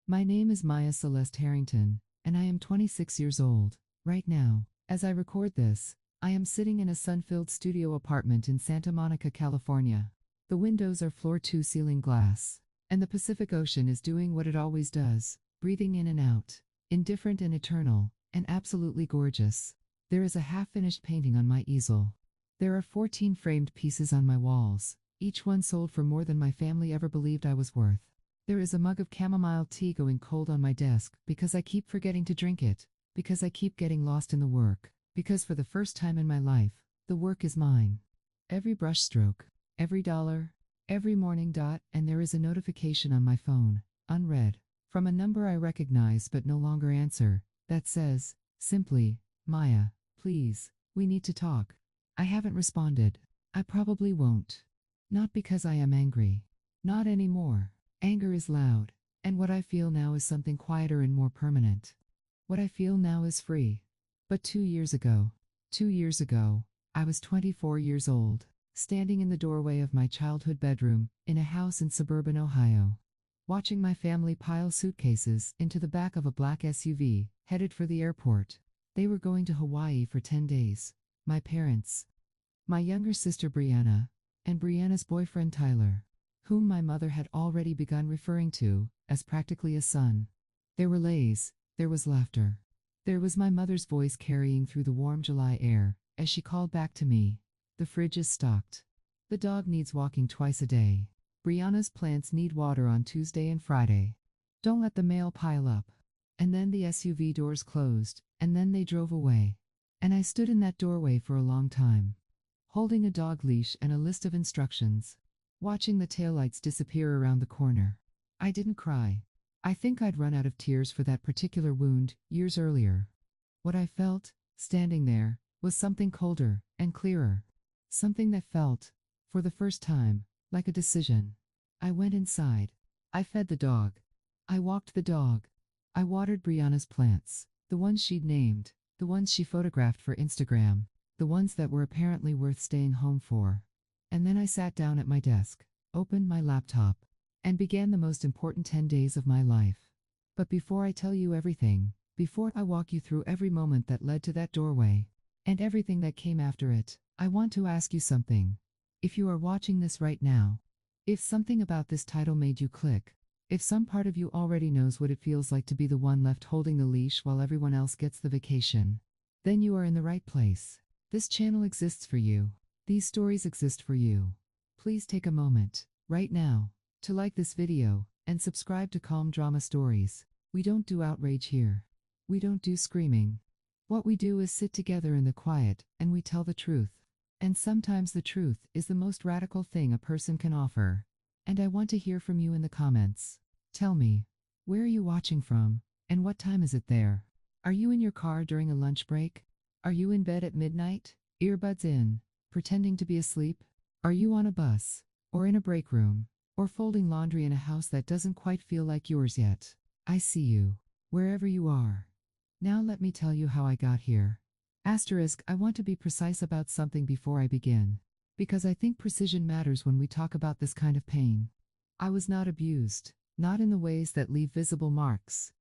My name is Maya Celeste Harrington, and I am 26 years old. Right now, as I record this, I am sitting in a sun-filled studio apartment in Santa Monica, California. The windows are floor-to-ceiling glass, and the Pacific Ocean is doing what it always does, breathing in and out, indifferent and eternal, and absolutely gorgeous. There is a half-finished painting on my easel. There are 14 framed pieces on my walls, each one sold for more than my family ever believed I was worth. There is a mug of chamomile tea going cold on my desk because I keep forgetting to drink it, because I keep getting lost in the work, because for the first time in my life, the work is mine. Every brushstroke, every dollar, every morning dot, and there is a notification on my phone, unread, from a number I recognize but no longer answer, that says, simply, Maya, please, we need to talk. I haven't responded. I probably won't. Not because I am angry. Not anymore. Anger is loud, and what I feel now is something quieter and more permanent. What I feel now is free. But 2 years ago, I was 24 years old, standing in the doorway of my childhood bedroom in a house in suburban Ohio, watching my family pile suitcases into the back of a black SUV, headed for the airport. They were going to Hawaii for 10 days. My parents, my younger sister Brianna, and Brianna's boyfriend Tyler, whom my mother had already begun referring to as practically a son. There were lays, there was laughter. There was my mother's voice carrying through the warm July air as she called back to me, "The fridge is stocked. The dog needs walking twice a day. Brianna's plants need water on Tuesday and Friday. Don't let the mail pile up." And then the SUV doors closed, and then they drove away. And I stood in that doorway for a long time, holding a dog leash and a list of instructions, watching the taillights disappear around the corner. I didn't cry. I think I'd run out of tears for that particular wound years earlier. What I felt, standing there, was something colder and clearer. Something that felt, for the first time, like a decision. I went inside. I fed the dog. I walked the dog. I watered Brianna's plants, the ones she'd named, the ones she photographed for Instagram, the ones that were apparently worth staying home for. And then I sat down at my desk, opened my laptop, and began the most important 10 days of my life. But before I tell you everything, before I walk you through every moment that led to that doorway, and everything that came after it, I want to ask you something. If you are watching this right now, if something about this title made you click, if some part of you already knows what it feels like to be the one left holding the leash while everyone else gets the vacation, then you are in the right place. This channel exists for you. These stories exist for you. Please take a moment, right now, to like this video and subscribe to Calm Drama Stories. We don't do outrage here. We don't do screaming. What we do is sit together in the quiet and we tell the truth. And sometimes the truth is the most radical thing a person can offer. And I want to hear from you in the comments. Tell me, where are you watching from, and what time is it there? Are you in your car during a lunch break? Are you in bed at midnight, earbuds in, pretending to be asleep? Are you on a bus, or in a break room, or folding laundry in a house that doesn't quite feel like yours yet? I see you, wherever you are. Now let me tell you how I got here. Asterisk, I want to be precise about something before I begin, because I think precision matters when we talk about this kind of pain. I was not abused, not in the ways that leave visible marks.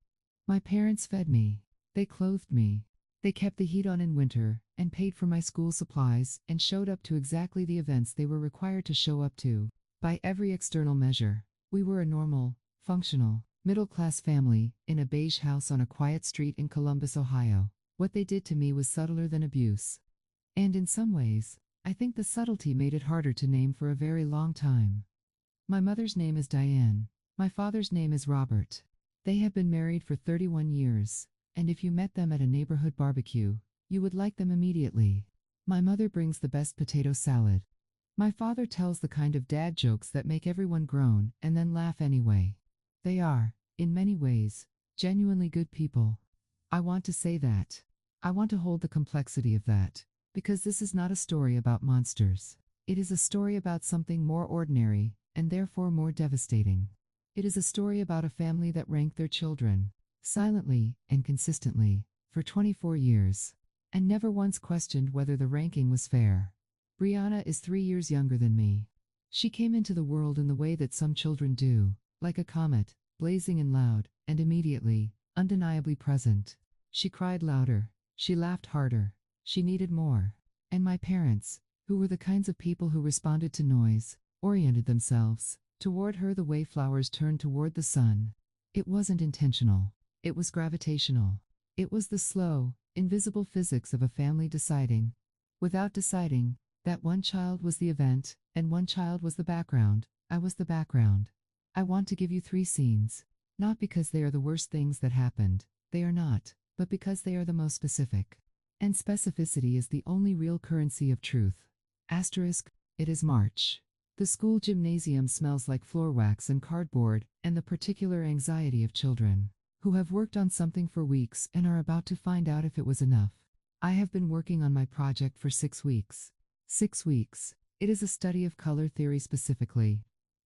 My parents fed me, they clothed me, they kept the heat on in winter, and paid for my school supplies, and showed up to exactly the events they were required to show up to. By every external measure, we were a normal, functional, middle-class family, in a beige house on a quiet street in Columbus, Ohio. What they did to me was subtler than abuse. And in some ways, I think the subtlety made it harder to name for a very long time. My mother's name is Diane. My father's name is Robert. They have been married for 31 years, and if you met them at a neighborhood barbecue, you would like them immediately. My mother brings the best potato salad. My father tells the kind of dad jokes that make everyone groan and then laugh anyway. They are, in many ways, genuinely good people. I want to say that. I want to hold the complexity of that, because this is not a story about monsters. It is a story about something more ordinary, and therefore more devastating. It is a story about a family that ranked their children, silently and consistently, for 24 years, and never once questioned whether the ranking was fair. Brianna is 3 years younger than me. She came into the world in the way that some children do, like a comet, blazing and loud, and immediately, undeniably present. She cried louder. She laughed harder. She needed more. And my parents, who were the kinds of people who responded to noise, oriented themselves toward her the way flowers turn toward the sun. It wasn't intentional. It was gravitational. It was the slow, invisible physics of a family deciding, without deciding, that one child was the event, and one child was the background. I was the background. I want to give you 3 scenes. Not because they are the worst things that happened, they are not, but because they are the most specific. And specificity is the only real currency of truth. Asterisk, it is March. The school gymnasium smells like floor wax and cardboard, and the particular anxiety of children who have worked on something for weeks and are about to find out if it was enough. I have been working on my project for 6 weeks. 6 weeks. It is a study of color theory specifically.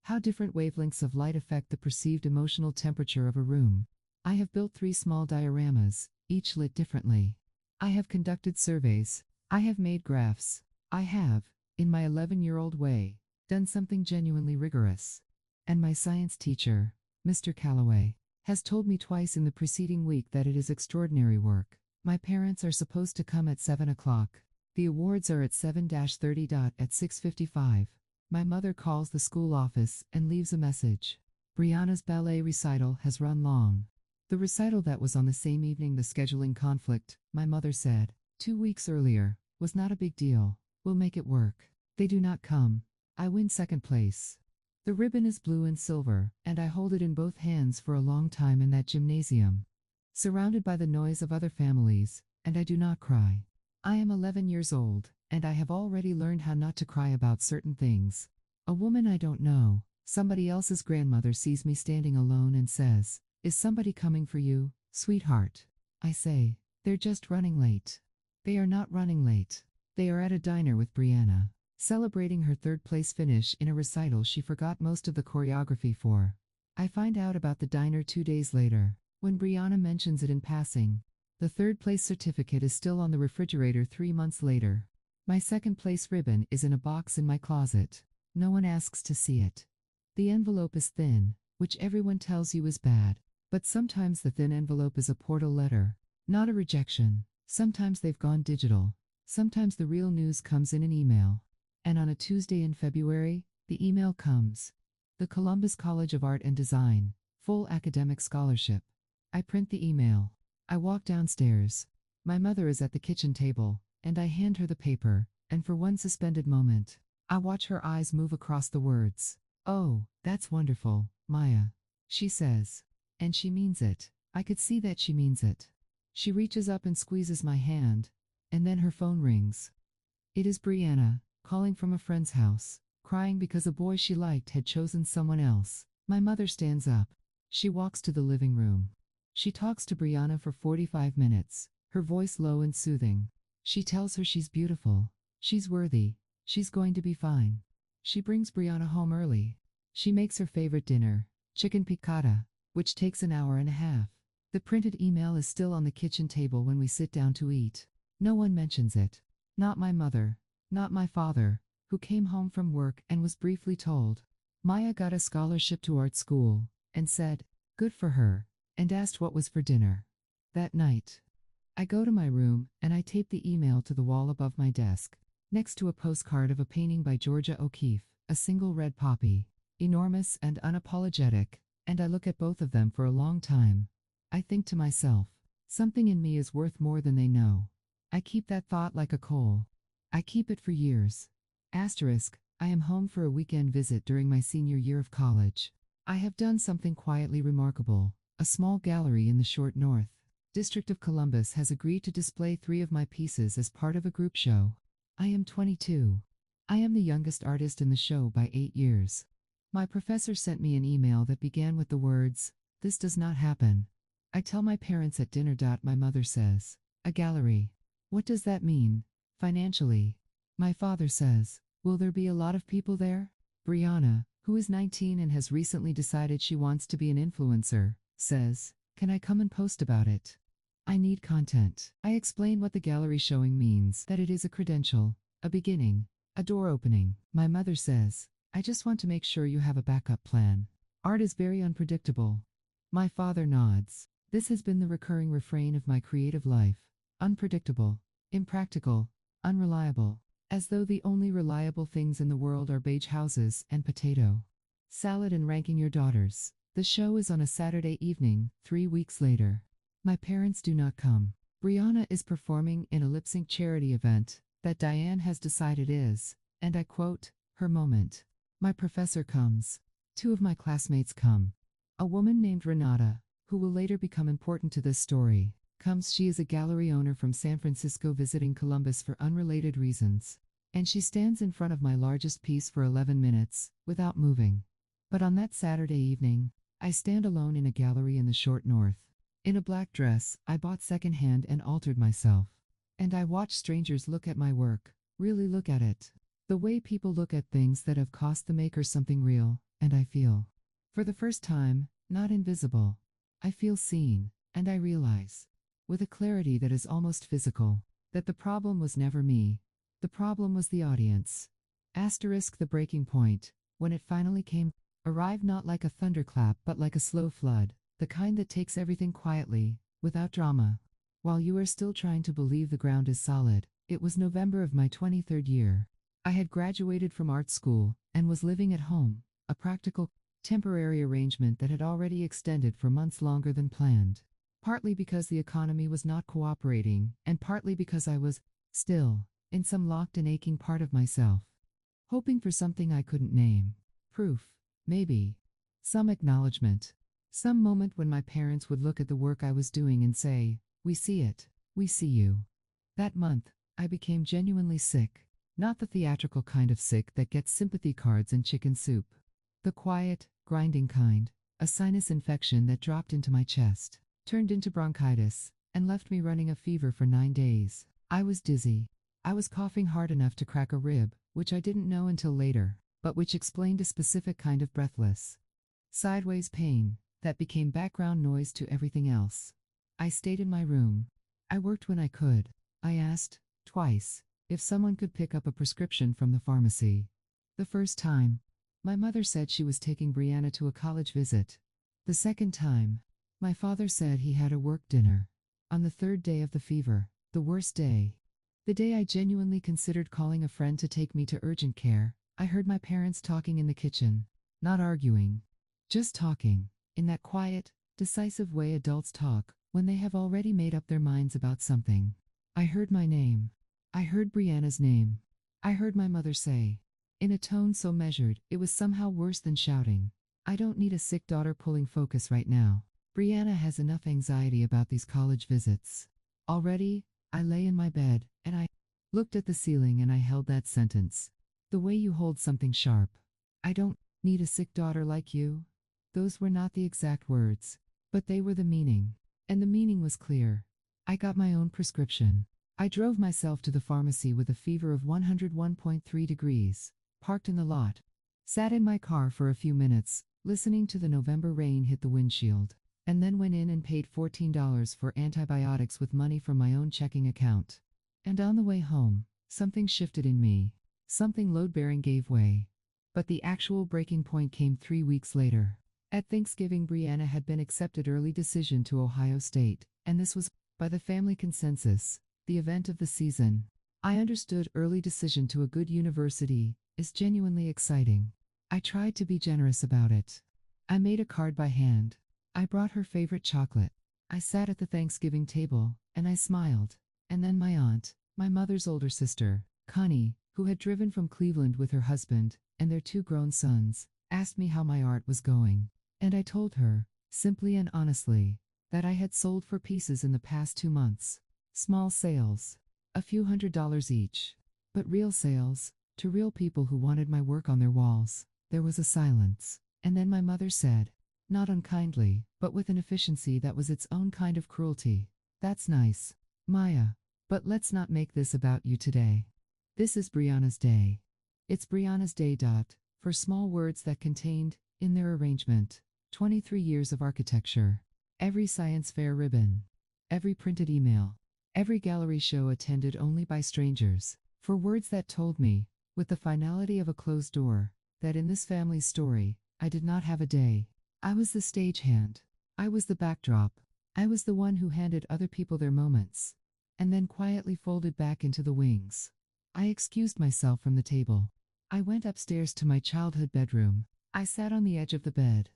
How different wavelengths of light affect the perceived emotional temperature of a room. I have built 3 small dioramas, each lit differently. I have conducted surveys. I have made graphs. I have, in my 11-year-old way, done something genuinely rigorous. And my science teacher, Mr. Calloway, has told me twice in the preceding week that it is extraordinary work. My parents are supposed to come at 7 o'clock. The awards are at 7:30. At 6:55. My mother calls the school office and leaves a message. Brianna's ballet recital has run long. The recital that was on the same evening the scheduling conflict, my mother said, 2 weeks earlier, was not a big deal. We'll make it work. They do not come. I win 2nd place. The ribbon is blue and silver, and I hold it in both hands for a long time in that gymnasium, surrounded by the noise of other families, and I do not cry. I am 11 years old, and I have already learned how not to cry about certain things. A woman I don't know, somebody else's grandmother, sees me standing alone and says, "Is somebody coming for you, sweetheart?" I say, "They're just running late." They are not running late. They are at a diner with Brianna, celebrating her 3rd place finish in a recital she forgot most of the choreography for. I find out about the diner 2 days later, when Brianna mentions it in passing. The 3rd place certificate is still on the refrigerator 3 months later. My 2nd place ribbon is in a box in my closet. No one asks to see it. The envelope is thin, which everyone tells you is bad, but sometimes the thin envelope is a portal letter, not a rejection. Sometimes they've gone digital. Sometimes the real news comes in an email. And on a Tuesday in February, the email comes. The Columbus College of Art and Design, full academic scholarship. I print the email. I walk downstairs. My mother is at the kitchen table, and I hand her the paper, and for one suspended moment, I watch her eyes move across the words. "Oh, that's wonderful, Maya," she says. And she means it. I could see that she means it. She reaches up and squeezes my hand, and then her phone rings. It is Brianna, calling from a friend's house, crying because a boy she liked had chosen someone else. My mother stands up. She walks to the living room. She talks to Brianna for 45 minutes, her voice low and soothing. She tells her she's beautiful, she's worthy, she's going to be fine. She brings Brianna home early. She makes her favorite dinner, chicken piccata, which takes an hour and a half. The printed email is still on the kitchen table when we sit down to eat. No one mentions it. Not my mother. Not my father, who came home from work and was briefly told Maya got a scholarship to art school, and said, "Good for her," and asked what was for dinner. That night, I go to my room and I tape the email to the wall above my desk, next to a postcard of a painting by Georgia O'Keeffe, a single red poppy, enormous and unapologetic, and I look at both of them for a long time. I think to myself, something in me is worth more than they know. I keep that thought like a coal. I keep it for years. Asterisk, I am home for a weekend visit during my senior year of college. I have done something quietly remarkable. A small gallery in the short North District of Columbus has agreed to display 3 of my pieces as part of a group show. I am 22. I am the youngest artist in the show by 8 years. My professor sent me an email that began with the words, "This does not happen." I tell my parents at dinner. My mother says, "A gallery. What does that mean, financially?" My father says, "Will there be a lot of people there?" Brianna, who is 19 and has recently decided she wants to be an influencer, says, "Can I come and post about it? I need content." I explain what the gallery showing means, that it is a credential, a beginning, a door opening. My mother says, "I just want to make sure you have a backup plan. Art is very unpredictable. My father nods. This has been the recurring refrain of my creative life. Unpredictable, impractical, unreliable. As though the only reliable things in the world are beige houses and potato salad and ranking your daughters. The show is on a Saturday evening, 3 weeks later. My parents do not come. Brianna is performing in a lip-sync charity event that Diane has decided is, and I quote, her moment. My professor comes. 2 of my classmates come. A woman named Renata, who will later become important to this story, comes. She is a gallery owner from San Francisco visiting Columbus for unrelated reasons. And she stands in front of my largest piece for 11 minutes, without moving. But on that Saturday evening, I stand alone in a gallery in the short north. In a black dress, I bought secondhand and altered myself. And I watch strangers look at my work, really look at it. The way people look at things that have cost the maker something real, and I feel, for the first time, not invisible. I feel seen, and I realize, with a clarity that is almost physical, that the problem was never me. The problem was the audience. Asterisk the breaking point, when it finally came, arrived not like a thunderclap but like a slow flood, the kind that takes everything quietly, without drama. While you are still trying to believe the ground is solid, it was November of my 23rd year. I had graduated from art school, and was living at home, a practical, temporary arrangement that had already extended for months longer than planned. Partly because the economy was not cooperating, and partly because I was, still, in some locked and aching part of myself, hoping for something I couldn't name. Proof, maybe. Some acknowledgement. Some moment when my parents would look at the work I was doing and say, "We see it, we see you." That month, I became genuinely sick. Not the theatrical kind of sick that gets sympathy cards and chicken soup. The quiet, grinding kind, a sinus infection that dropped into my chest, turned into bronchitis, and left me running a fever for 9 days. I was dizzy. I was coughing hard enough to crack a rib, which I didn't know until later, but which explained a specific kind of breathless, sideways pain that became background noise to everything else. I stayed in my room. I worked when I could. I asked, twice, if someone could pick up a prescription from the pharmacy. The first time, my mother said she was taking Brianna to a college visit. The second time, my father said he had a work dinner. On the 3rd day of the fever, the worst day, the day I genuinely considered calling a friend to take me to urgent care, I heard my parents talking in the kitchen. Not arguing. Just talking, in that quiet, decisive way adults talk when they have already made up their minds about something. I heard my name. I heard Brianna's name. I heard my mother say, in a tone so measured, it was somehow worse than shouting, "I don't need a sick daughter pulling focus right now. Brianna has enough anxiety about these college visits." Already, I lay in my bed, and I looked at the ceiling and I held that sentence. The way you hold something sharp. "I don't need a sick daughter like you." Those were not the exact words, but they were the meaning. And the meaning was clear. I got my own prescription. I drove myself to the pharmacy with a fever of 101.3 degrees, parked in the lot, sat in my car for a few minutes, listening to the November rain hit the windshield, and then went in and paid $14 for antibiotics with money from my own checking account. And on the way home, something shifted in me. Something load-bearing gave way. But the actual breaking point came 3 weeks later. At Thanksgiving, Brianna had been accepted early decision to Ohio State, and this was, by the family consensus, the event of the season. I understood early decision to a good university is genuinely exciting. I tried to be generous about it. I made a card by hand. I brought her favorite chocolate. I sat at the Thanksgiving table, and I smiled. And then my aunt, my mother's older sister, Connie, who had driven from Cleveland with her husband and their 2 grown sons, asked me how my art was going. And I told her, simply and honestly, that I had sold 4 pieces in the past 2 months. Small sales, a few $100s each, but real sales, to real people who wanted my work on their walls. There was a silence, and then my mother said, not unkindly, but with an efficiency that was its own kind of cruelty, "That's nice, Maya, but let's not make this about you today. This is Brianna's day. It's Brianna's day. For small words that contained, in their arrangement, 23 years of architecture, every science fair ribbon, every printed email, every gallery show attended only by strangers, for words that told me, with the finality of a closed door, that in this family's story, I did not have a day. I was the stagehand. I was the backdrop. I was the one who handed other people their moments, and then quietly folded back into the wings. I excused myself from the table. I went upstairs to my childhood bedroom. I sat on the edge of the bed,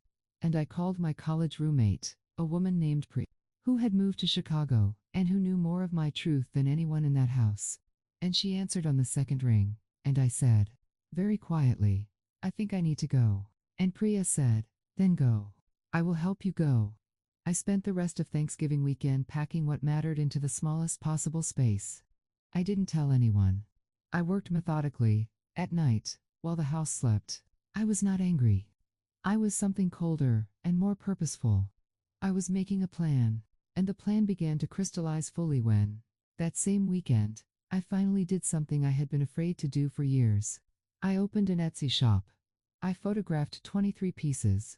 and I called my college roommate, a woman named Pri, who had moved to Chicago and who knew more of my truth than anyone in that house. And she answered on the second ring, and I said, very quietly, I think I need to go. And Priya said, then go. I will help you go. I spent the rest of Thanksgiving weekend packing what mattered into the smallest possible space. I didn't tell anyone. I worked methodically, at night, while the house slept. I was not angry. I was something colder and more purposeful. I was making a plan, and the plan began to crystallize fully when, that same weekend, I finally did something I had been afraid to do for years. I opened an Etsy shop. I photographed 23 pieces.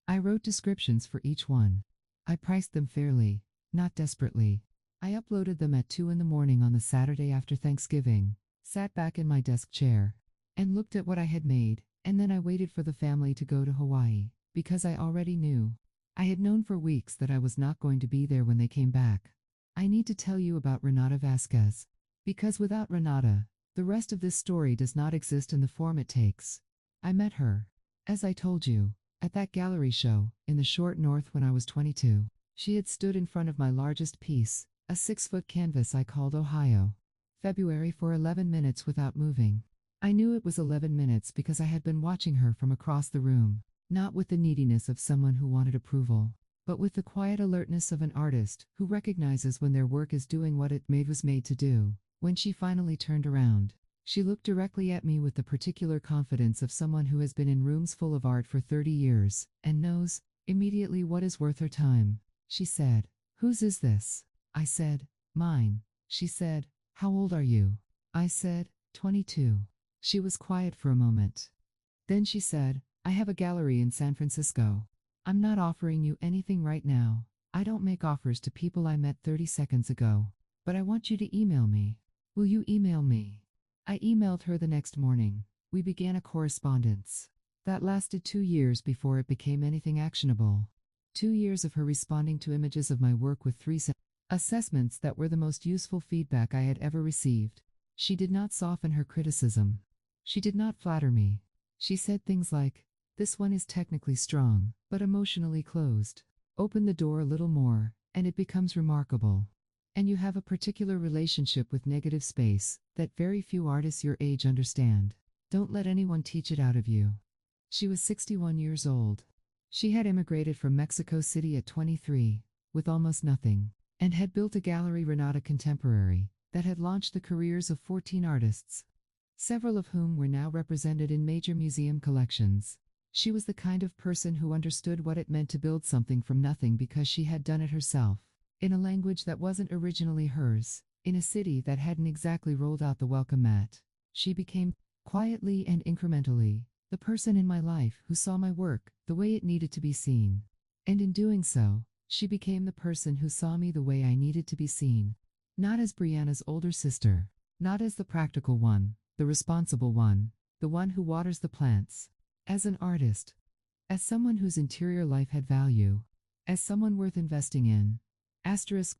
I wrote descriptions for each one. I priced them fairly, not desperately. I uploaded them at 2 in the morning on the Saturday after Thanksgiving, sat back in my desk chair, and looked at what I had made, and then I waited for the family to go to Hawaii, because I already knew. I had known for weeks that I was not going to be there when they came back. I need to tell you about Renata Vasquez, because without Renata, the rest of this story does not exist in the form it takes. I met her, as I told you, at that gallery show in the short north when I was 22. She had stood in front of my largest piece, a 6-foot canvas I called Ohio. February for 11 minutes without moving. I knew it was 11 minutes because I had been watching her from across the room, not with the neediness of someone who wanted approval, but with the quiet alertness of an artist who recognizes when their work is doing what it was made to do. When she finally turned around, she looked directly at me with the particular confidence of someone who has been in rooms full of art for 30 years and knows immediately what is worth her time. She said, "Whose is this?" I said, "Mine." She said, "How old are you?" I said, 22. She was quiet for a moment. Then she said, "I have a gallery in San Francisco. I'm not offering you anything right now. I don't make offers to people I met 30 seconds ago. But I want you to email me. Will you email me?" I emailed her the next morning. We began a correspondence that lasted 2 years before it became anything actionable. 2 years of her responding to images of my work with 3 assessments that were the most useful feedback I had ever received. She did not soften her criticism. She did not flatter me. She said things like, "This one is technically strong, but emotionally closed. Open the door a little more, and it becomes remarkable. And you have a particular relationship with negative space that very few artists your age understand. Don't let anyone teach it out of you." She was 61 years old. She had immigrated from Mexico City at 23, with almost nothing, and had built a gallery, Renata Contemporary, that had launched the careers of 14 artists, several of whom were now represented in major museum collections. She was the kind of person who understood what it meant to build something from nothing because she had done it herself, in a language that wasn't originally hers, in a city that hadn't exactly rolled out the welcome mat. She became, quietly and incrementally, the person in my life who saw my work the way it needed to be seen. And in doing so, she became the person who saw me the way I needed to be seen. Not as Brianna's older sister, not as the practical one, the responsible one, the one who waters the plants. As an artist, as someone whose interior life had value, as someone worth investing in.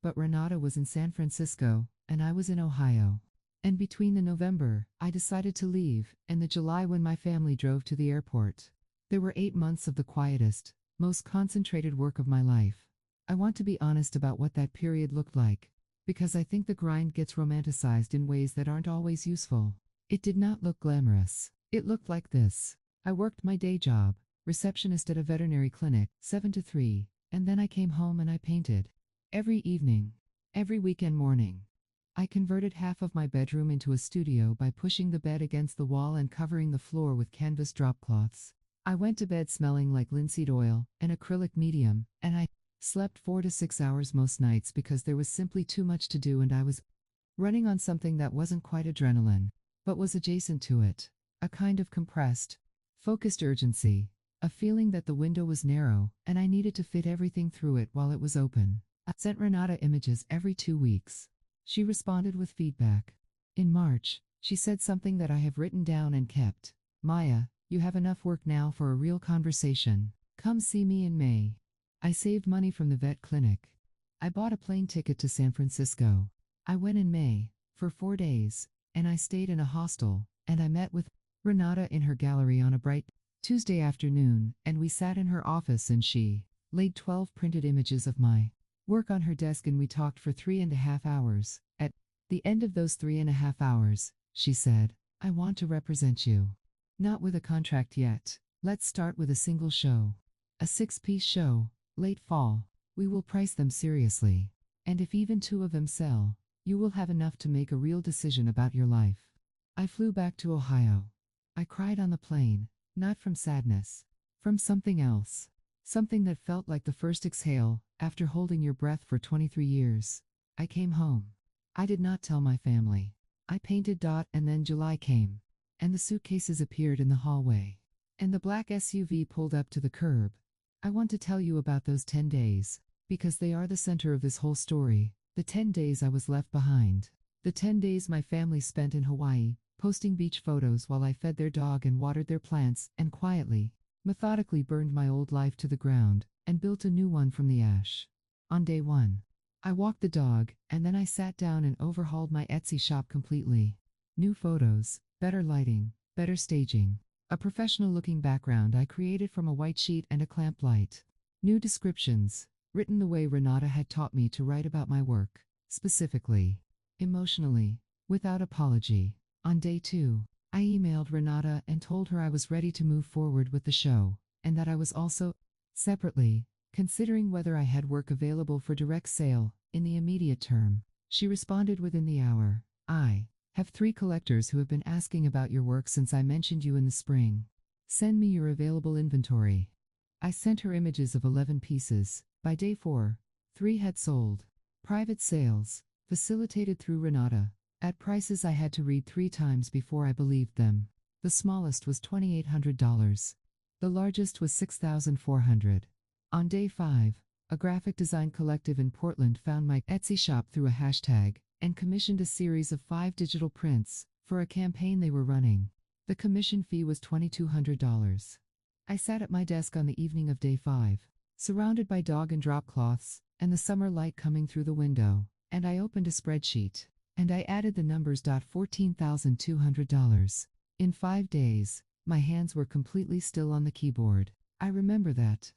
But Renata was in San Francisco, and I was in Ohio. And between the November I decided to leave and the July when my family drove to the airport, there were 8 months of the quietest, most concentrated work of my life. I want to be honest about what that period looked like, because I think the grind gets romanticized in ways that aren't always useful. It did not look glamorous. It looked like this. I worked my day job, receptionist at a veterinary clinic, 7 to 3, and then I came home and I painted. Every evening, every weekend morning. I converted half of my bedroom into a studio by pushing the bed against the wall and covering the floor with canvas drop cloths. I went to bed smelling like linseed oil, an acrylic medium, and I slept 4 to 6 hours most nights because there was simply too much to do and I was running on something that wasn't quite adrenaline, but was adjacent to it. A kind of compressed, focused urgency, a feeling that the window was narrow and I needed to fit everything through it while it was open. I sent Renata images every 2 weeks. She responded with feedback. In March, she said something that I have written down and kept. "Maya, you have enough work now for a real conversation. Come see me in May." I saved money from the vet clinic. I bought a plane ticket to San Francisco. I went in May, for 4 days, and I stayed in a hostel, and I met with Renata in her gallery on a bright Tuesday afternoon, and we sat in her office and she laid 12 printed images of my work on her desk and we talked for 3.5 hours. At the end of those 3.5 hours, she said, I want to represent you. Not with a contract yet. Let's start with a single show. A 6-piece show, late fall. We will price them seriously. And if even 2 of them sell, you will have enough to make a real decision about your life. I flew back to Ohio. I cried on the plane, not from sadness, from something else. Something that felt like the first exhale after holding your breath for 23 years. I came home. I did not tell my family. I painted and then July came. And the suitcases appeared in the hallway. And the black SUV pulled up to the curb. I want to tell you about those 10 days, because they are the center of this whole story. The 10 days I was left behind. The 10 days my family spent in Hawaii, posting beach photos while I fed their dog and watered their plants, and quietly, methodically burned my old life to the ground, and built a new one from the ash. On day 1, I walked the dog, and then I sat down and overhauled my Etsy shop completely. New photos, better lighting, better staging. A professional-looking background I created from a white sheet and a clamp light. New descriptions, written the way Renata had taught me to write about my work, specifically, emotionally, without apology. On day 2, I emailed Renata and told her I was ready to move forward with the show, and that I was also, separately, considering whether I had work available for direct sale, in the immediate term. She responded within the hour, I have 3 collectors who have been asking about your work since I mentioned you in the spring. Send me your available inventory. I sent her images of 11 pieces. By day 4, 3 had sold. Private sales, facilitated through Renata, at prices I had to read 3 times before I believed them. The smallest was $2,800. The largest was $6,400. On day 5, a graphic design collective in Portland found my Etsy shop through a hashtag, and commissioned a series of 5 digital prints for a campaign they were running. The commission fee was $2,200. I sat at my desk on the evening of day 5, surrounded by dog and drop cloths, and the summer light coming through the window, and I opened a spreadsheet, and I added the numbers. $14,200. In 5 days, my hands were completely still on the keyboard. I remember that.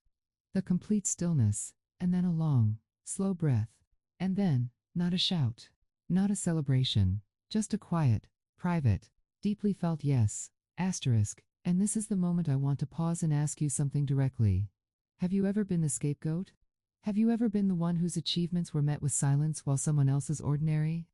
The complete stillness, and then a long, slow breath, and then, not a shout. Not a celebration, just a quiet, private, deeply felt yes, asterisk, and this is the moment I want to pause and ask you something directly. Have you ever been the scapegoat? Have you ever been the one whose achievements were met with silence while someone else's ordinary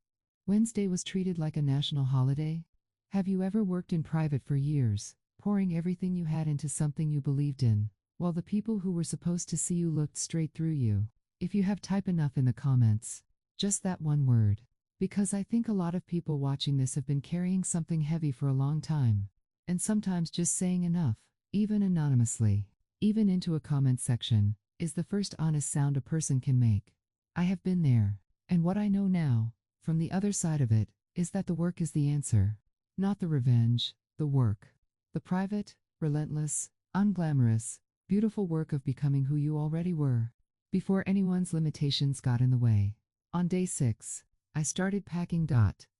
Wednesday was treated like a national holiday? Have you ever worked in private for years, pouring everything you had into something you believed in, while the people who were supposed to see you looked straight through you? If you have, type enough in the comments. Just that one word. Because I think a lot of people watching this have been carrying something heavy for a long time. And sometimes just saying enough, even anonymously, even into a comment section, is the first honest sound a person can make. I have been there. And what I know now, from the other side of it, is that the work is the answer. Not the revenge, the work. The private, relentless, unglamorous, beautiful work of becoming who you already were, before anyone's limitations got in the way. On day 6, I started packing.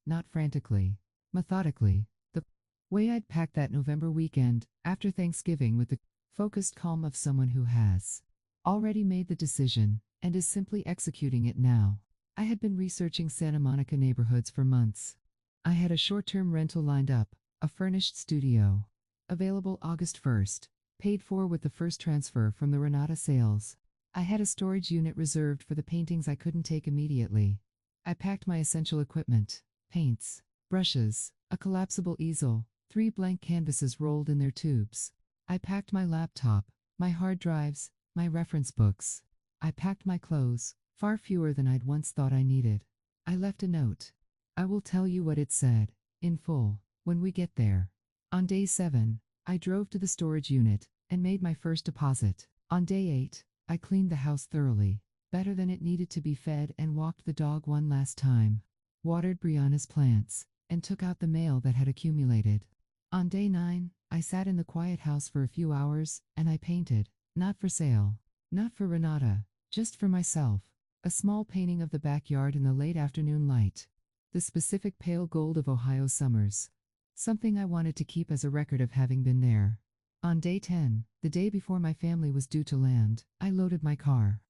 Not frantically, methodically, the way I'd packed that November weekend, after Thanksgiving, with the focused calm of someone who has already made the decision, and is simply executing it now. I had been researching Santa Monica neighborhoods for months. I had a short-term rental lined up, a furnished studio, available August 1st, paid for with the first transfer from the Renata sales. I had a storage unit reserved for the paintings I couldn't take immediately. I packed my essential equipment, paints, brushes, a collapsible easel, 3 blank canvases rolled in their tubes. I packed my laptop, my hard drives, my reference books. I packed my clothes, far fewer than I'd once thought I needed. I left a note. I will tell you what it said, in full, when we get there. On day 7, I drove to the storage unit and made my first deposit. On day 8, I cleaned the house thoroughly, better than it needed to be, fed and walked the dog one last time, watered Brianna's plants, and took out the mail that had accumulated. On day 9, I sat in the quiet house for a few hours, and I painted, not for sale, Not for Renata, just for myself. A small painting of the backyard in the late afternoon light. The specific pale gold of Ohio summers. Something I wanted to keep as a record of having been there. On day 10, the day before my family was due to land, I loaded my car,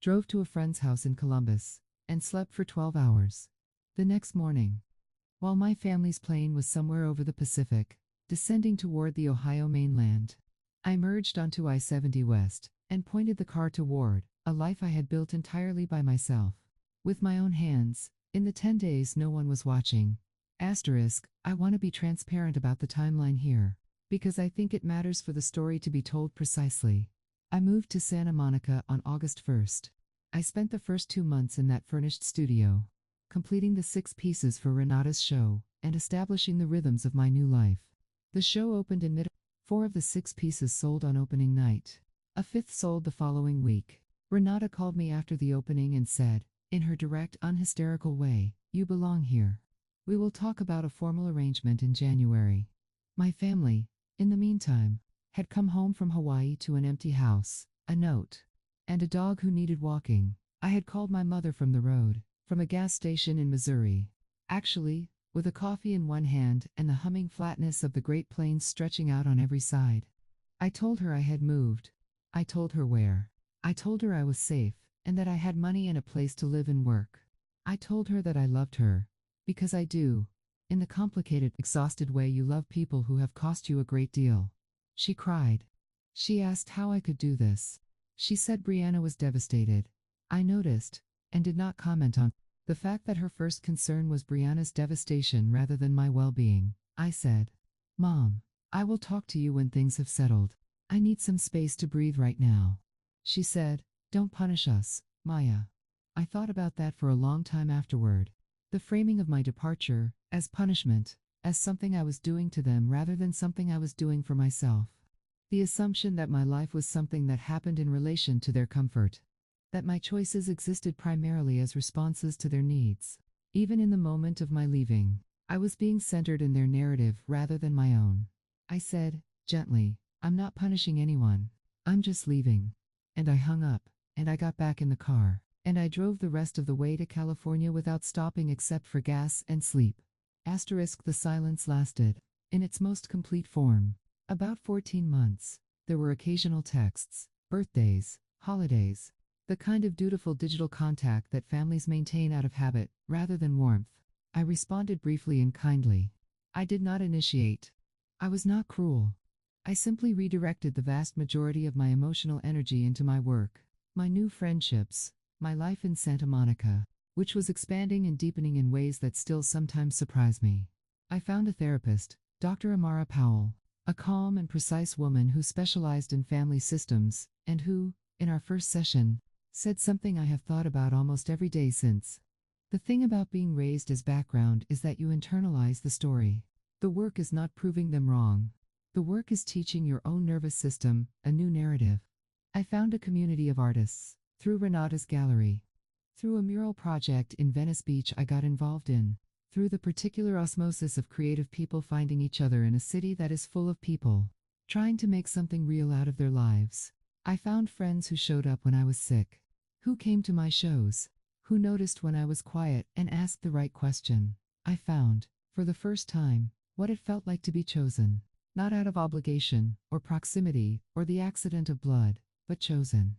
drove to a friend's house in Columbus, and slept for 12 hours. The next morning, while my family's plane was somewhere over the Pacific, descending toward the Ohio mainland, I merged onto I-70 West and pointed the car toward a life I had built entirely by myself, with my own hands. In the 10 days no one was watching. I want to be transparent about the timeline here, because I think it matters for the story to be told precisely. I moved to Santa Monica on August 1st. I spent the first 2 months in that furnished studio, completing the 6 pieces for Renata's show and establishing the rhythms of my new life. The show opened in mid. 4 of the 6 pieces sold on opening night. A 5th sold the following week. Renata called me after the opening and said, in her direct, unhysterical way, "You belong here. We will talk about a formal arrangement in January." My family, in the meantime, had come home from Hawaii to an empty house, a note, and a dog who needed walking. I had called my mother from the road, from a gas station in Missouri. Actually, with a coffee in one hand and the humming flatness of the Great Plains stretching out on every side. I told her I had moved. I told her where. I told her I was safe, and that I had money and a place to live and work. I told her that I loved her, because I do, in the complicated, exhausted way you love people who have cost you a great deal. She cried. She asked how I could do this. She said Brianna was devastated. I noticed, and did not comment on, the fact that her first concern was Brianna's devastation rather than my well-being. I said, "Mom, I will talk to you when things have settled. I need some space to breathe right now." She said, "Don't punish us, Maya." I thought about that for a long time afterward. The framing of my departure, as punishment, as something I was doing to them rather than something I was doing for myself. The assumption that my life was something that happened in relation to their comfort. That my choices existed primarily as responses to their needs. Even in the moment of my leaving, I was being centered in their narrative rather than my own. I said, gently, "I'm not punishing anyone. I'm just leaving." And I hung up, and I got back in the car, and I drove the rest of the way to California without stopping except for gas and sleep. The silence lasted, in its most complete form, about 14 months. There were occasional texts, birthdays, holidays, the kind of dutiful digital contact that families maintain out of habit, rather than warmth. I responded briefly and kindly. I did not initiate. I was not cruel. I simply redirected the vast majority of my emotional energy into my work, my new friendships, my life in Santa Monica, which was expanding and deepening in ways that still sometimes surprise me. I found a therapist, Dr. Amara Powell, a calm and precise woman who specialized in family systems, and who, in our first session, said something I have thought about almost every day since. The thing about being raised as background is that you internalize the story. The work is not proving them wrong. The work is teaching your own nervous system a new narrative. I found a community of artists, through Renata's gallery, through a mural project in Venice Beach I got involved in, through the particular osmosis of creative people finding each other in a city that is full of people, trying to make something real out of their lives. I found friends who showed up when I was sick, who came to my shows, who noticed when I was quiet and asked the right question. I found, for the first time, what it felt like to be chosen, not out of obligation, or proximity, or the accident of blood, but chosen,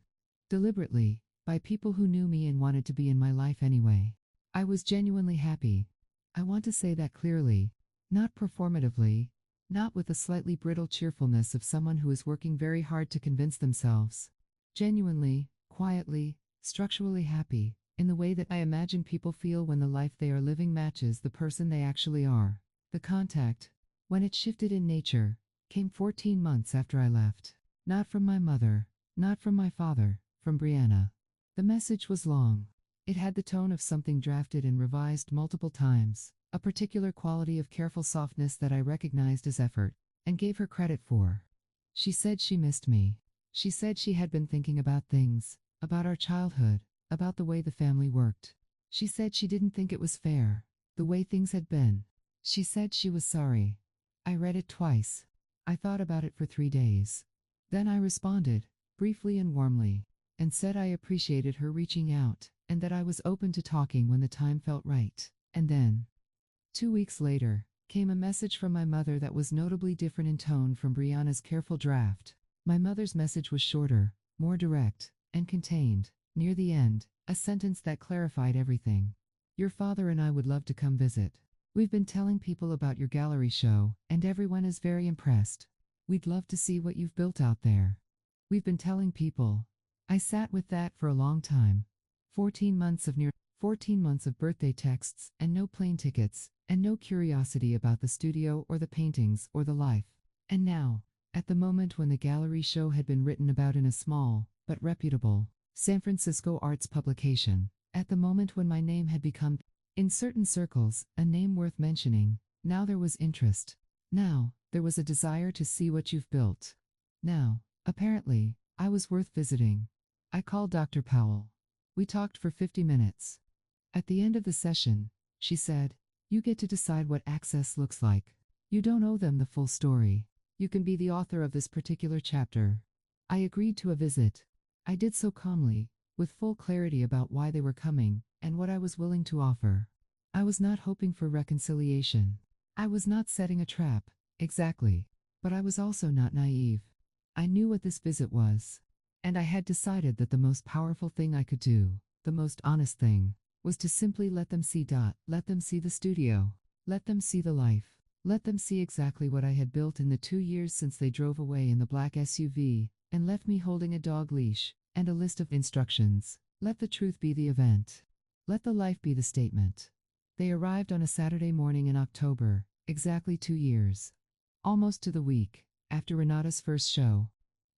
deliberately, by people who knew me and wanted to be in my life anyway. I was genuinely happy. I want to say that clearly, not performatively, not with the slightly brittle cheerfulness of someone who is working very hard to convince themselves. Genuinely, quietly, structurally happy, in the way that I imagine people feel when the life they are living matches the person they actually are. The contact, when it shifted in nature, came 14 months after I left. Not from my mother, not from my father, from Brianna. The message was long. It had the tone of something drafted and revised multiple times, a particular quality of careful softness that I recognized as effort, and gave her credit for. She said she missed me. She said she had been thinking about things, about our childhood, about the way the family worked. She said she didn't think it was fair, the way things had been. She said she was sorry. I read it twice. I thought about it for 3 days. Then I responded, briefly and warmly. and said I appreciated her reaching out, and that I was open to talking when the time felt right. And then, 2 weeks later, came a message from my mother that was notably different in tone from Brianna's careful draft. My mother's message was shorter, more direct, and contained, near the end, a sentence that clarified everything. Your father and I would love to come visit. We've been telling people about your gallery show, and everyone is very impressed. We'd love to see what you've built out there. We've been telling people. I sat with that for a long time. 14 months of birthday texts, and no plane tickets, and no curiosity about the studio or the paintings or the life. And now, at the moment when the gallery show had been written about in a small, but reputable, San Francisco arts publication, at the moment when my name had become, in certain circles, a name worth mentioning, now there was interest. Now, there was a desire to see what you've built. Now, apparently, I was worth visiting. I called Dr. Powell. We talked for 50 minutes. At the end of the session, she said, you get to decide what access looks like. You don't owe them the full story. You can be the author of this particular chapter. I agreed to a visit. I did so calmly, with full clarity about why they were coming, and what I was willing to offer. I was not hoping for reconciliation. I was not setting a trap, exactly, but I was also not naive. I knew what this visit was. And I had decided that the most powerful thing I could do, the most honest thing, was to simply let them see the studio, let them see the life, let them see exactly what I had built in the 2 years since they drove away in the black SUV, and left me holding a dog leash, and a list of instructions. Let the truth be the event. Let the life be the statement. They arrived on a Saturday morning in October, exactly 2 years. Almost to the week, after Renata's first show.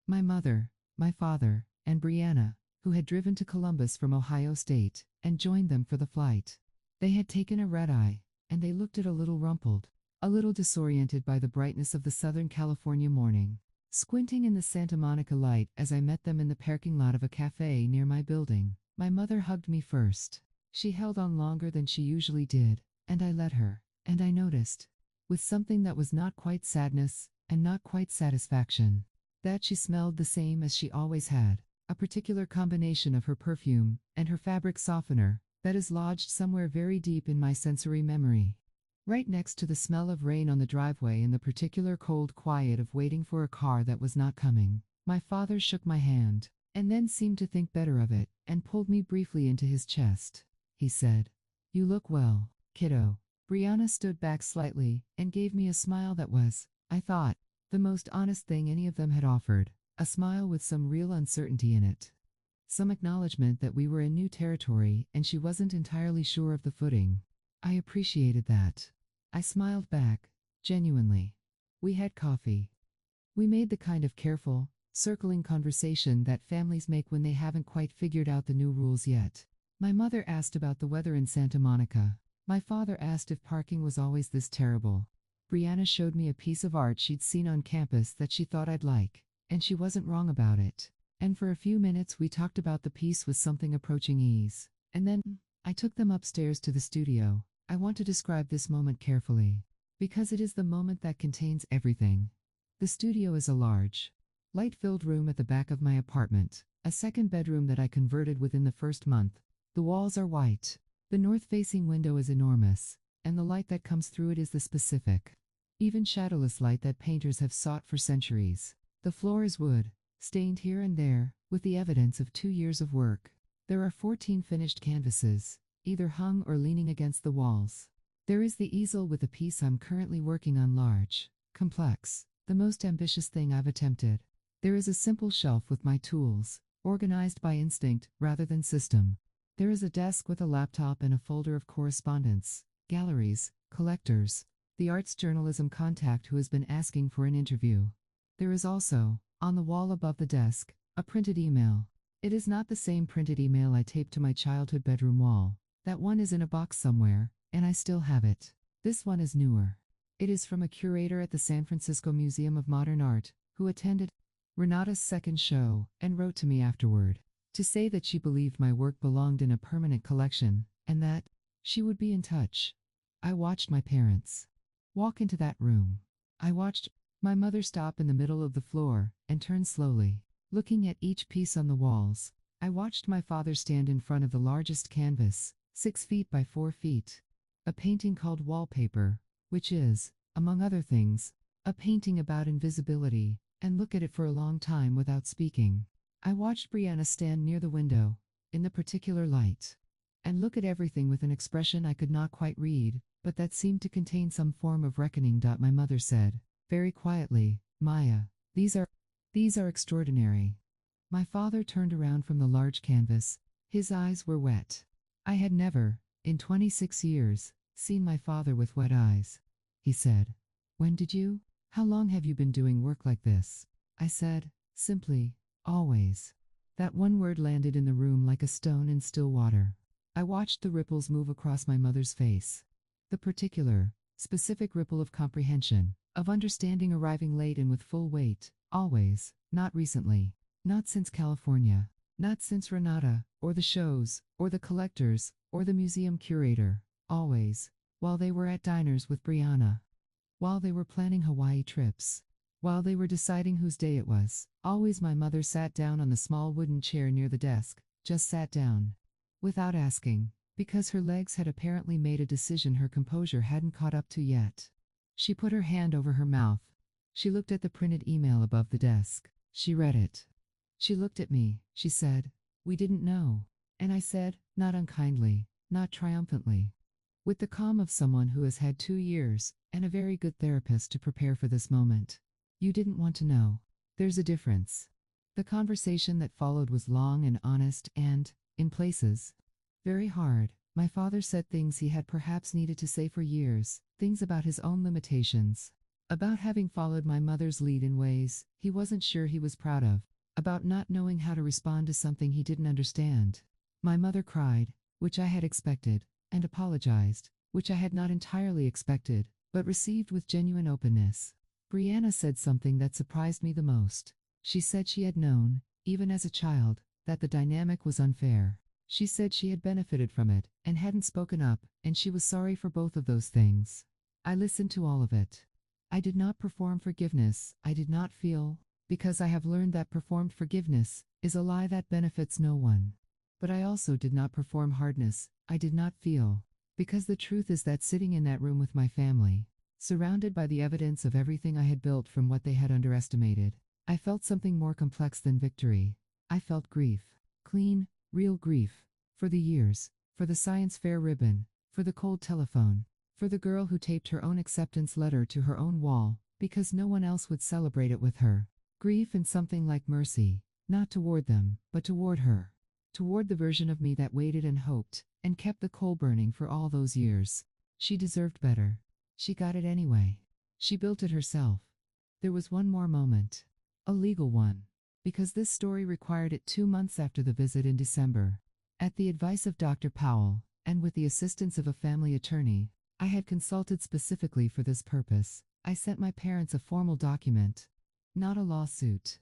My mother, my father, and Brianna, who had driven to Columbus from Ohio State, and joined them for the flight. They had taken a red-eye, and they looked a little rumpled, a little disoriented by the brightness of the Southern California morning. Squinting in the Santa Monica light as I met them in the parking lot of a cafe near my building, my mother hugged me first. She held on longer than she usually did, and I let her, and I noticed, with something that was not quite sadness, and not quite satisfaction, that she smelled the same as she always had, a particular combination of her perfume and her fabric softener that is lodged somewhere very deep in my sensory memory. Right next to the smell of rain on the driveway and the particular cold quiet of waiting for a car that was not coming, my father shook my hand, and then seemed to think better of it, and pulled me briefly into his chest. He said, "You look well, kiddo." Brianna stood back slightly, and gave me a smile that was, I thought, the most honest thing any of them had offered, a smile with some real uncertainty in it. Some acknowledgement that we were in new territory and she wasn't entirely sure of the footing. I appreciated that. I smiled back, genuinely. We had coffee. We made the kind of careful, circling conversation that families make when they haven't quite figured out the new rules yet. My mother asked about the weather in Santa Monica. My father asked if parking was always this terrible. Brianna showed me a piece of art she'd seen on campus that she thought I'd like, and she wasn't wrong about it. And for a few minutes we talked about the piece with something approaching ease. And then, I took them upstairs to the studio. I want to describe this moment carefully, because it is the moment that contains everything. The studio is a large, light-filled room at the back of my apartment, a second bedroom that I converted within the first month. The walls are white. The north-facing window is enormous, and the light that comes through it is the specific, even shadowless light that painters have sought for centuries. The floor is wood, stained here and there, with the evidence of 2 years of work. There are 14 finished canvases, either hung or leaning against the walls. There is the easel with the piece I'm currently working on, large, complex, the most ambitious thing I've attempted. There is a simple shelf with my tools, organized by instinct rather than system. There is a desk with a laptop and a folder of correspondence, galleries, collectors, the arts journalism contact who has been asking for an interview. There is also, on the wall above the desk, a printed email. It is not the same printed email I taped to my childhood bedroom wall. That one is in a box somewhere, and I still have it. This one is newer. It is from a curator at the San Francisco Museum of Modern Art, who attended Renata's second show, and wrote to me afterward, to say that she believed my work belonged in a permanent collection, and that she would be in touch. I watched my parents walk into that room. I watched my mother stop in the middle of the floor and turn slowly, looking at each piece on the walls. I watched my father stand in front of the largest canvas, 6 feet by 4 feet. A painting called Wallpaper, which is, among other things, a painting about invisibility, and look at it for a long time without speaking. I watched Brianna stand near the window, in the particular light, and look at everything with an expression I could not quite read, but that seemed to contain some form of reckoning. My mother said, very quietly, Maya, these are extraordinary. My father turned around from the large canvas. His eyes were wet. I had never, in 26 years, seen my father with wet eyes. He said, when did you? How long have you been doing work like this? I said, simply, always. That one word landed in the room like a stone in still water. I watched the ripples move across my mother's face. The particular, specific ripple of comprehension, of understanding arriving late and with full weight, always, not recently, not since California, not since Renata, or the shows, or the collectors, or the museum curator, always, while they were at diners with Brianna, while they were planning Hawaii trips, while they were deciding whose day it was, always my mother sat down on the small wooden chair near the desk, just sat down, without asking, because her legs had apparently made a decision her composure hadn't caught up to yet. She put her hand over her mouth. She looked at the printed email above the desk. She read it. She looked at me. She said, we didn't know. And I said, not unkindly, not triumphantly, with the calm of someone who has had 2 years and a very good therapist to prepare for this moment. You didn't want to know. There's a difference. The conversation that followed was long and honest and, in places, very hard. My father said things he had perhaps needed to say for years, things about his own limitations, about having followed my mother's lead in ways he wasn't sure he was proud of, about not knowing how to respond to something he didn't understand. My mother cried, which I had expected, and apologized, which I had not entirely expected, but received with genuine openness. Brianna said something that surprised me the most. She said she had known, even as a child, that the dynamic was unfair. She said she had benefited from it, and hadn't spoken up, and she was sorry for both of those things. I listened to all of it. I did not perform forgiveness. I did not feel, because I have learned that performed forgiveness is a lie that benefits no one. But I also did not perform hardness. I did not feel, because the truth is that sitting in that room with my family, surrounded by the evidence of everything I had built from what they had underestimated, I felt something more complex than victory. I felt grief. Clean, real grief. For the years, for the science fair ribbon, for the cold telephone, for the girl who taped her own acceptance letter to her own wall, because no one else would celebrate it with her. Grief and something like mercy, not toward them, but toward her. Toward the version of me that waited and hoped, and kept the coal burning for all those years. She deserved better. She got it anyway. She built it herself. There was one more moment. A legal one. Because this story required it 2 months after the visit in December. At the advice of Dr. Powell, and with the assistance of a family attorney, I had consulted specifically for this purpose. I sent my parents a formal document. Not a lawsuit.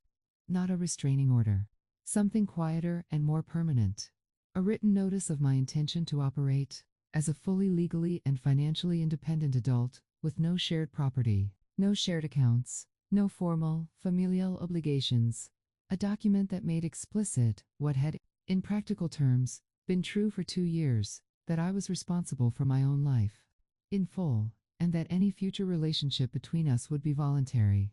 Not a restraining order. Something quieter and more permanent. A written notice of my intention to operate as a fully legally and financially independent adult, with no shared property, no shared accounts, no formal, familial obligations. A document that made explicit what had, in practical terms, been true for 2 years, that I was responsible for my own life, in full, and that any future relationship between us would be voluntary,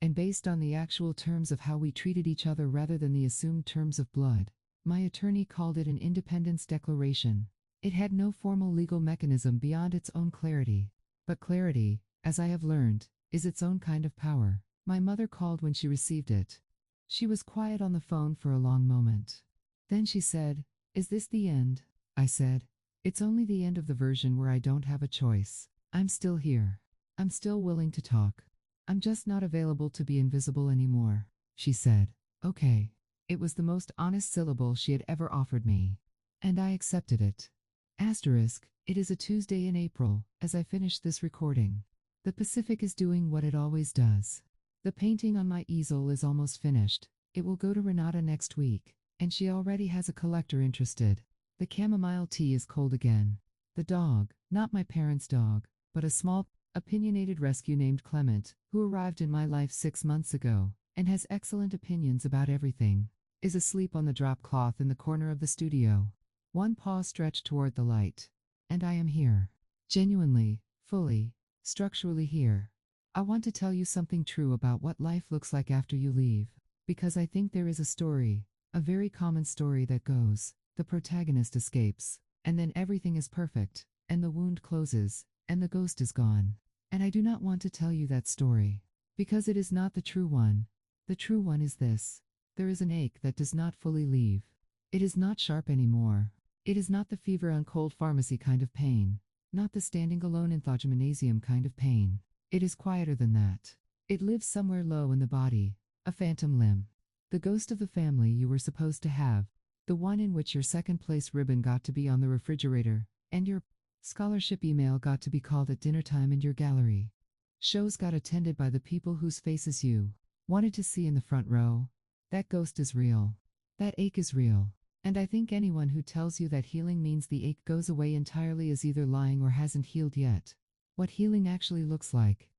and based on the actual terms of how we treated each other rather than the assumed terms of blood. My attorney called it an independence declaration. It had no formal legal mechanism beyond its own clarity. But clarity, as I have learned, is its own kind of power. My mother called when she received it. She was quiet on the phone for a long moment. Then she said, "Is this the end?" I said, "It's only the end of the version where I don't have a choice. I'm still here. I'm still willing to talk. I'm just not available to be invisible anymore." She said, "Okay." It was the most honest syllable she had ever offered me. And I accepted it. It is a Tuesday in April, as I finish this recording. The Pacific is doing what it always does. The painting on my easel is almost finished. It will go to Renata next week, and she already has a collector interested. The chamomile tea is cold again. The dog, not my parents' dog, but a small, opinionated rescue named Clement, who arrived in my life 6 months ago, and has excellent opinions about everything. is asleep on the drop cloth in the corner of the studio, one paw stretched toward the light. And I am here. Genuinely, fully, structurally here. I want to tell you something true about what life looks like after you leave, because I think there is a story, a very common story that goes, the protagonist escapes, and then everything is perfect, and the wound closes, and the ghost is gone. And I do not want to tell you that story, because it is not the true one. The true one is this. There is an ache that does not fully leave. It is not sharp anymore. It is not the fever on cold pharmacy kind of pain, not the standing alone in the gymnasium kind of pain. It is quieter than that. It lives somewhere low in the body, a phantom limb. The ghost of the family you were supposed to have, the one in which your second place ribbon got to be on the refrigerator, and your scholarship email got to be called at dinner time in your gallery. Shows got attended by the people whose faces you wanted to see in the front row. That ghost is real. That ache is real. And I think anyone who tells you that healing means the ache goes away entirely is either lying or hasn't healed yet. What healing actually looks like,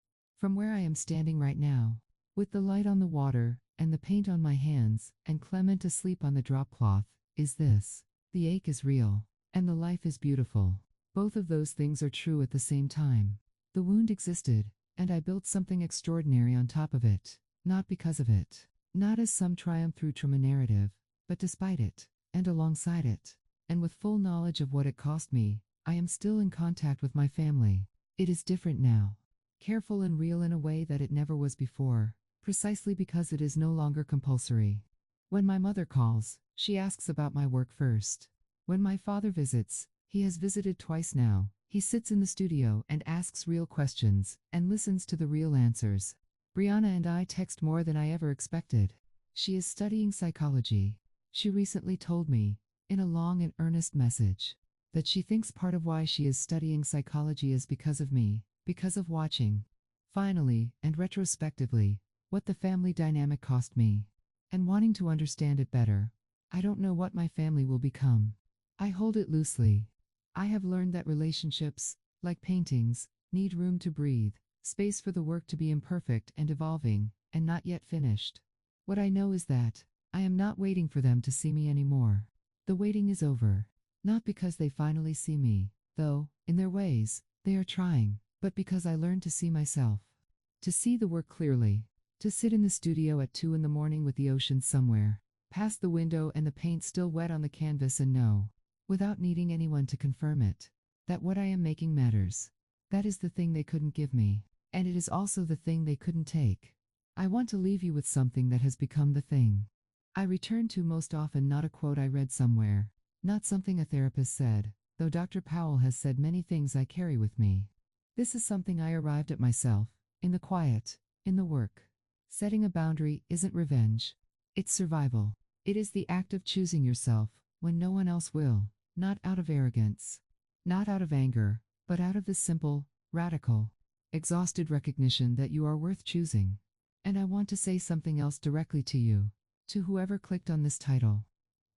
from where I am standing right now, with the light on the water, and the paint on my hands, and Clement asleep on the drop cloth, is this. The ache is real, and the life is beautiful. Both of those things are true at the same time. The wound existed, and I built something extraordinary on top of it, not because of it, not as some triumph through trauma narrative, but despite it, and alongside it, and with full knowledge of what it cost me. I am still in contact with my family. It is different now, careful and real in a way that it never was before, precisely because it is no longer compulsory. When my mother calls, she asks about my work first. When my father visits, he has visited twice now, he sits in the studio and asks real questions, and listens to the real answers. Brianna and I text more than I ever expected. She is studying psychology. She recently told me, in a long and earnest message, that she thinks part of why she is studying psychology is because of me, because of watching, finally and retrospectively, what the family dynamic cost me, and wanting to understand it better. I don't know what my family will become. I hold it loosely. I have learned that relationships, like paintings, need room to breathe, space for the work to be imperfect and evolving, and not yet finished. What I know is that I am not waiting for them to see me anymore. The waiting is over. Not because they finally see me, though, in their ways, they are trying, but because I learned to see myself. To see the work clearly. To sit in the studio at 2 in the morning with the ocean somewhere, past the window and the paint still wet on the canvas and know, without needing anyone to confirm it, that what I am making matters. That is the thing they couldn't give me, and it is also the thing they couldn't take. I want to leave you with something that has become the thing I return to most often, not a quote I read somewhere, not something a therapist said, though Dr. Powell has said many things I carry with me. This is something I arrived at myself, in the quiet, in the work. Setting a boundary isn't revenge. It's survival. It is the act of choosing yourself when no one else will, not out of arrogance, not out of anger, but out of the simple, radical, exhausted recognition that you are worth choosing. And I want to say something else directly to you, to whoever clicked on this title,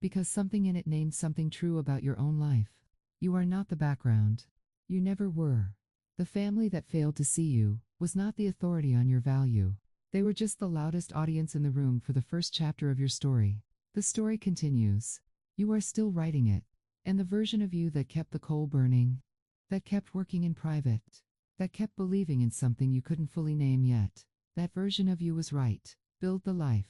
because something in it named something true about your own life. You are not the background. You never were. The family that failed to see you was not the authority on your value. They were just the loudest audience in the room for the first chapter of your story. The story continues. You are still writing it. And the version of you that kept the coal burning, that kept working in private, that kept believing in something you couldn't fully name yet, that version of you was right. Build the life.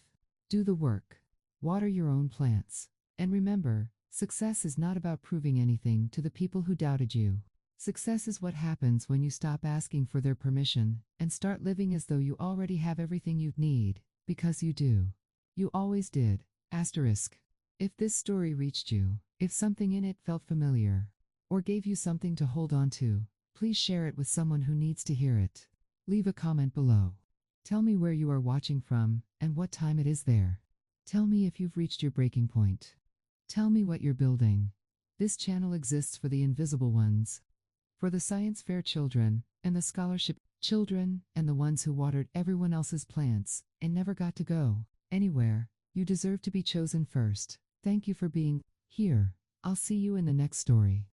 Do the work. Water your own plants. And remember, success is not about proving anything to the people who doubted you. Success is what happens when you stop asking for their permission and start living as though you already have everything you need, because you do. You always did. Asterisk. If this story reached you, if something in it felt familiar, or gave you something to hold on to, please share it with someone who needs to hear it. Leave a comment below. Tell me where you are watching from and what time it is there. Tell me if you've reached your breaking point. Tell me what you're building. This channel exists for the invisible ones, for the science fair children, and the scholarship children, and the ones who watered everyone else's plants and never got to go anywhere. You deserve to be chosen first. Thank you for being here. I'll see you in the next story.